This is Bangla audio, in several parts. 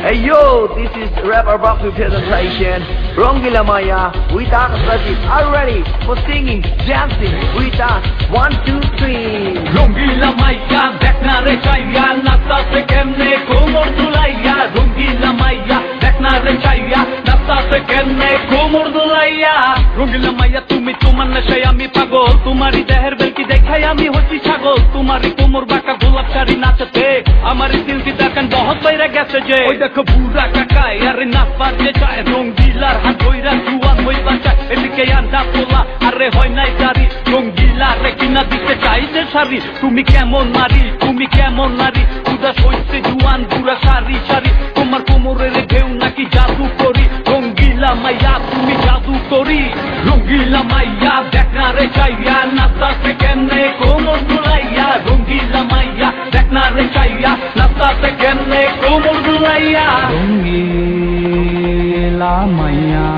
Hey yo, this is rapper Rock presentation. Rongila Maya, with us, are ready for singing, dancing with us. 1, 2, 3. Rongila Maya, देखना रे चाहिया, नाता से केमने कोमर दुलाइया. Rongila Maya, देखना रे चाहिया, नाता से केमने कोमर दुलाइया. Rongila Maya, তুমি তোমার নেশায় আমি পাগল, তোমারই দেহের বেলকি দেখাই আমি হচ্ছি ছাগল. তোমারই কোমর বাঁকা গোলাপ শাড়ি নাচতে, আমারই সিল্কি দাকান বহুত বাইরে গেছে যে. ওই দেখো বুড়া কাকাই আরে নাচ পারতে চায়, রঙ্গিলার হাত ধইরা জুয়ান হইবা চায়. এদিকে আন্দা পোলা আরে হয় নাই দাড়ি, রঙ্গিলা রে কিনা দিতে চাইছে শাড়ি. তুমি কেমন নারী, তুমি কেমন নারী, উদাস হইছে জুয়ান বুড়া সারি সারি. তোমার কোমরের ঢেউ নাকি জাদু করি, রঙ্গিলা মাইয়া তুমি জাদু করি. রঙ্গিলা মাইয়া দেখনা রে চাইয়া, নাচা সে কেমনে কোমর দুলাইয়া. রঙ্গিলা মাইয়া দেখনা রে চাইয়া, নাচা সে কেমনে কোমর দুলাইয়া. রঙ্গিলা মাইয়া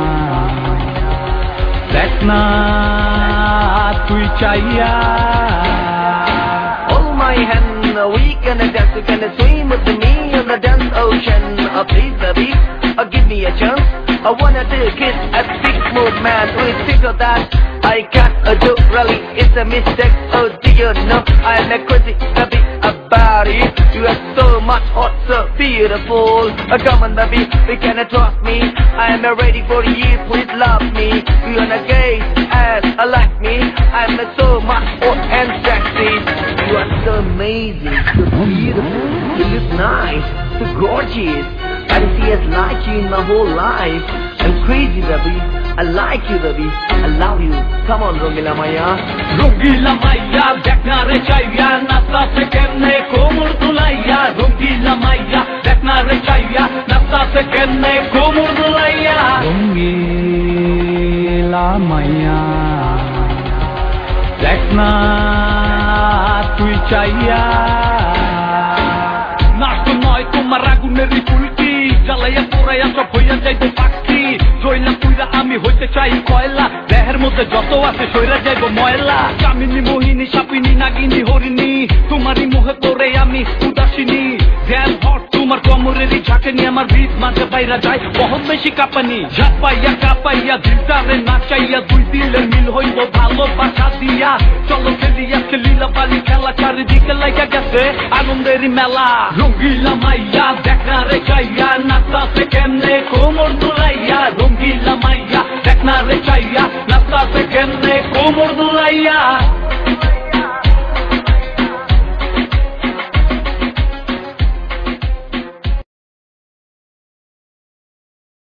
দেখনা তুই চাইয়া. Hold my hand, we gonna dance, we gonna swim with me in the dance ocean. Please baby, give me a chance. I wanna do a kiss at big move man. We think of that I can't do really, it's a mistake. Oh do you know I'm a crazy baby about it. You are so much hot, so beautiful. Come on baby, you can trust me. I'm ready for you, please love me. You wanna gaze as I like me. I'm so much hot and sexy. You are so amazing, so beautiful. You look nice, so gorgeous. I don't see as like you in my whole life. I'm crazy baby, I like you baby, I love you. Come on Rongila Maya. Rongila Maya देखना रे चाहिया, नाचता से केमने कोमर दुलाइया. Rongila Maya देखना रे चाहिया, नाचता से केमने कोमर दुलाइया. Rongila Maya देखना তুই চাইয়া. নাচ নয় তোমার আগুনের ফুলকি, জ্বালাইয়া পোড়াইয়া সব হইয়া যাইতে পাখি. জইলাম পুইরা আমি হইতে চাই কয়লা, দেহের মধ্যে যত আছে সইরা যাইব ময়লা. কামিনী মোহিনী সাপিনী নাগিনী হরিণী, তোমারই মুখে পড়ে আমি উদাসিনী. জ্যাম হট তোমার কোমরেরই ঝাঁকেনি, আমার ভিত মাঝে বাইরা যায় বহুত বেশি কাঁপানি. ঝাপাইয়া কাঁপাইয়া দিলটারে নাচাইয়া, দুই দিলের মিল হইব ভালোবাসা দিয়া. চলো খেলিয়া খেলিলা বালি খেলা, চারিদিকে লাগা গেছে আনন্দেরই মেলা. রঙ্গিলা মাইয়া দেখনা